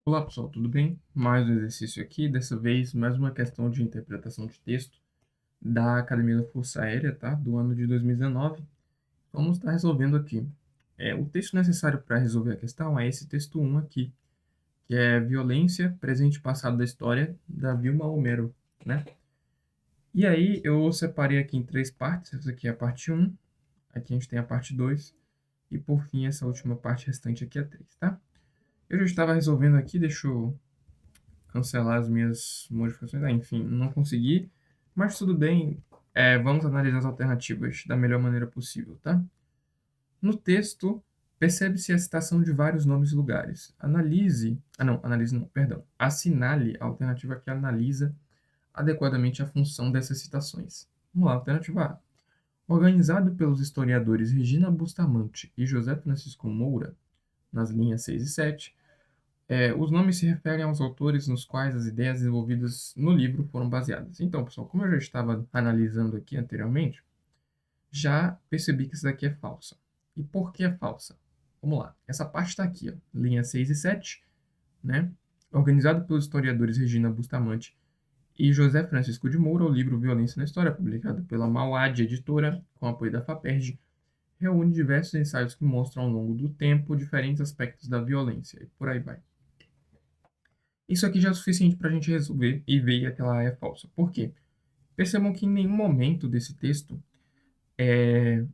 Olá pessoal, tudo bem? Mais um exercício aqui, dessa vez mais uma questão de interpretação de texto da Academia da Força Aérea, tá? Do ano de 2019. Vamos estar resolvendo aqui. O texto necessário para resolver a questão é esse texto 1 aqui, que é Violência, Presente e Passado da História, da Vilma Homero, né? E aí eu separei aqui em três partes, essa aqui é a parte 1, aqui a gente tem a parte 2, e por fim essa última parte restante aqui é a 3, tá? Eu já estava resolvendo aqui, deixa eu cancelar as minhas modificações. Enfim, não consegui, mas tudo bem. Vamos analisar as alternativas da melhor maneira possível, tá? No texto, percebe-se a citação de vários nomes e lugares. Analise não, perdão. Assinale a alternativa que analisa adequadamente a função dessas citações. Vamos lá, alternativa A. Organizado pelos historiadores Regina Bustamante e José Francisco Moura, nas linhas 6 e 7, os nomes se referem aos autores nos quais as ideias desenvolvidas no livro foram baseadas. Então, pessoal, como eu já estava analisando aqui anteriormente, já percebi que isso daqui é falsa. E por que é falsa? Vamos lá. Essa parte está aqui, ó, linha 6 e 7, né? Organizado pelos historiadores Regina Bustamante e José Francisco de Moura, o livro Violência na História, publicado pela Mauad Editora, com apoio da FAPERJ, reúne diversos ensaios que mostram ao longo do tempo diferentes aspectos da violência, e por aí vai. Isso aqui já é o suficiente para a gente resolver e ver que ela é falsa. Por quê? Percebam que em nenhum momento desse texto, em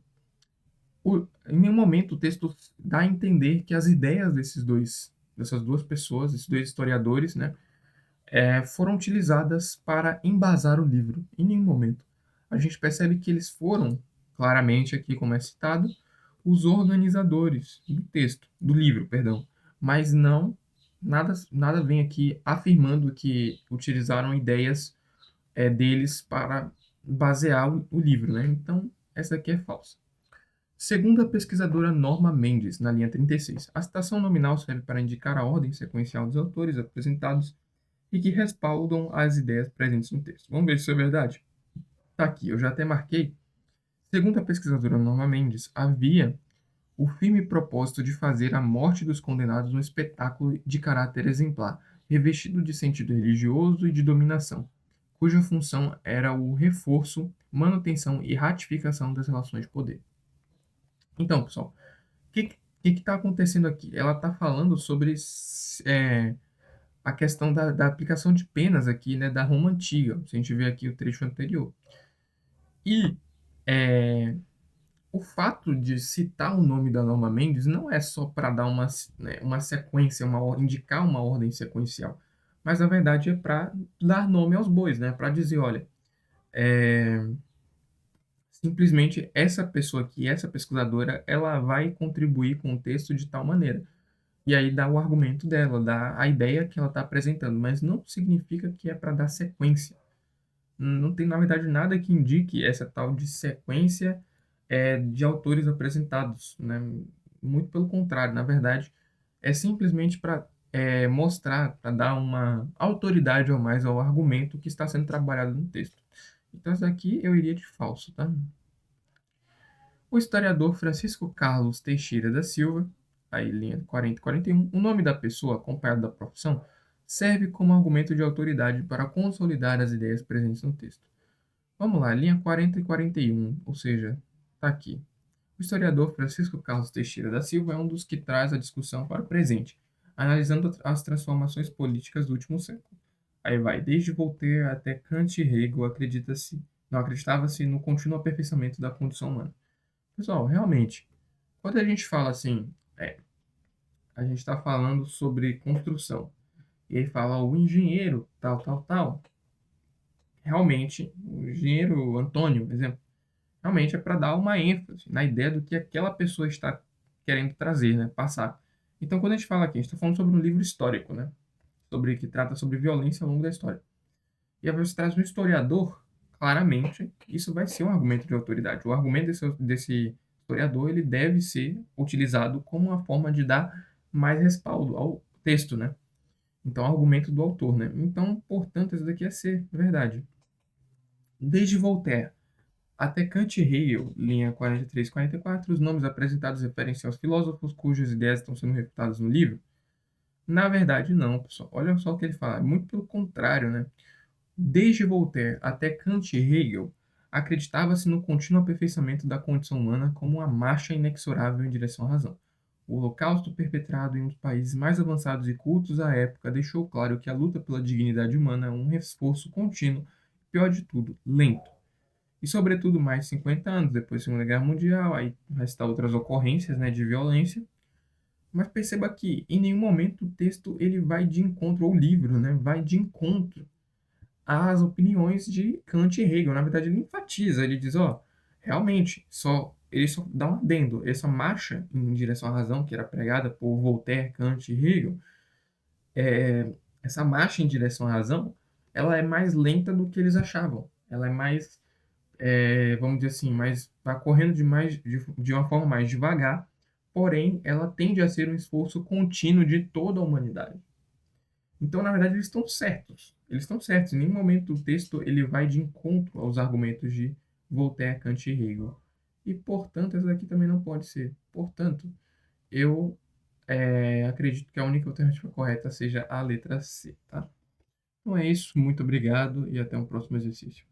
nenhum momento o texto dá a entender que as ideias dessas duas pessoas, esses dois historiadores, né, foram utilizadas para embasar o livro. Em nenhum momento. A gente percebe que eles foram, claramente aqui como é citado, os organizadores do texto, do livro, perdão, mas não nada vem aqui afirmando que utilizaram ideias deles para basear o livro, né? Então, essa aqui é falsa. Segundo a pesquisadora Norma Mendes, na linha 36, a citação nominal serve para indicar a ordem sequencial dos autores apresentados e que respaldam as ideias presentes no texto. Vamos ver se isso é verdade? Tá aqui, eu já até marquei. Segundo a pesquisadora Norma Mendes, havia o firme propósito de fazer a morte dos condenados um espetáculo de caráter exemplar, revestido de sentido religioso e de dominação, cuja função era o reforço, manutenção e ratificação das relações de poder. Então, pessoal, o que está acontecendo aqui? Ela está falando sobre a questão da aplicação de penas aqui, né, da Roma Antiga, se a gente vê aqui o trecho anterior. E é, o fato de citar o nome da Norma Mendes não é só para dar uma sequência, indicar uma ordem sequencial, mas na verdade é para dar nome aos bois, né? Para dizer, olha, é, simplesmente essa pessoa aqui, essa pesquisadora, ela vai contribuir com o texto de tal maneira. E aí dá o argumento dela, dá a ideia que ela está apresentando, mas não significa que é para dar sequência. Não tem, na verdade, nada que indique essa tal de sequência de autores apresentados, né? Muito pelo contrário, na verdade, é simplesmente para mostrar, para dar uma autoridade ao mais ao argumento que está sendo trabalhado no texto. Então, essa aqui eu iria de falso, tá? O historiador Francisco Carlos Teixeira da Silva, aí linha 40 e 41, o nome da pessoa, acompanhado da profissão, serve como argumento de autoridade para consolidar as ideias presentes no texto. Vamos lá, linha 40 e 41, ou seja, está aqui. O historiador Francisco Carlos Teixeira da Silva é um dos que traz a discussão para o presente, analisando as transformações políticas do último século. Aí vai, desde Voltaire até Kant e Hegel, não acreditava-se no contínuo aperfeiçoamento da condição humana. Pessoal, realmente, quando a gente fala assim, a gente está falando sobre construção, e aí fala o engenheiro, tal, tal, tal, realmente, o engenheiro Antônio, por exemplo, realmente é para dar uma ênfase na ideia do que aquela pessoa está querendo trazer, né, passar. Então, quando a gente fala aqui, a gente está falando sobre um livro histórico, né, que trata sobre violência ao longo da história. E aí você traz um historiador, claramente, isso vai ser um argumento de autoridade. O argumento desse historiador, ele deve ser utilizado como uma forma de dar mais respaldo ao texto, né? Então, argumento do autor, né? Então, portanto, isso daqui é ser verdade. Desde Voltaire até Kant e Hegel, linha 43 e 44, os nomes apresentados referem-se aos filósofos cujas ideias estão sendo refutadas no livro. Na verdade, não, pessoal. Olha só o que ele fala. Muito pelo contrário, né? Desde Voltaire até Kant e Hegel, acreditava-se no contínuo aperfeiçoamento da condição humana como uma marcha inexorável em direção à razão. O Holocausto, perpetrado em um dos países mais avançados e cultos à época, deixou claro que a luta pela dignidade humana é um esforço contínuo, pior de tudo, lento. E, sobretudo, mais de 50 anos depois da Segunda Guerra Mundial, aí vai estar outras ocorrências, né, de violência, mas perceba que em nenhum momento o texto ele vai de encontro, ou o livro, né, vai de encontro às opiniões de Kant e Hegel. Na verdade, ele enfatiza, ele diz, ó, realmente, ele só dá um adendo, essa marcha em direção à razão, que era pregada por Voltaire, Kant e Hegel, essa marcha em direção à razão, ela é mais lenta do que eles achavam. Ela é mais, vamos dizer assim, mais, está correndo de uma forma mais devagar, porém, ela tende a ser um esforço contínuo de toda a humanidade. Então, na verdade, eles estão certos. Eles estão certos. Em nenhum momento o texto ele vai de encontro aos argumentos de Voltaire, Kant e Hegel. E, portanto, essa daqui também não pode ser. Portanto, eu acredito que a única alternativa correta seja a letra C, tá? Então é isso. Muito obrigado e até o próximo exercício.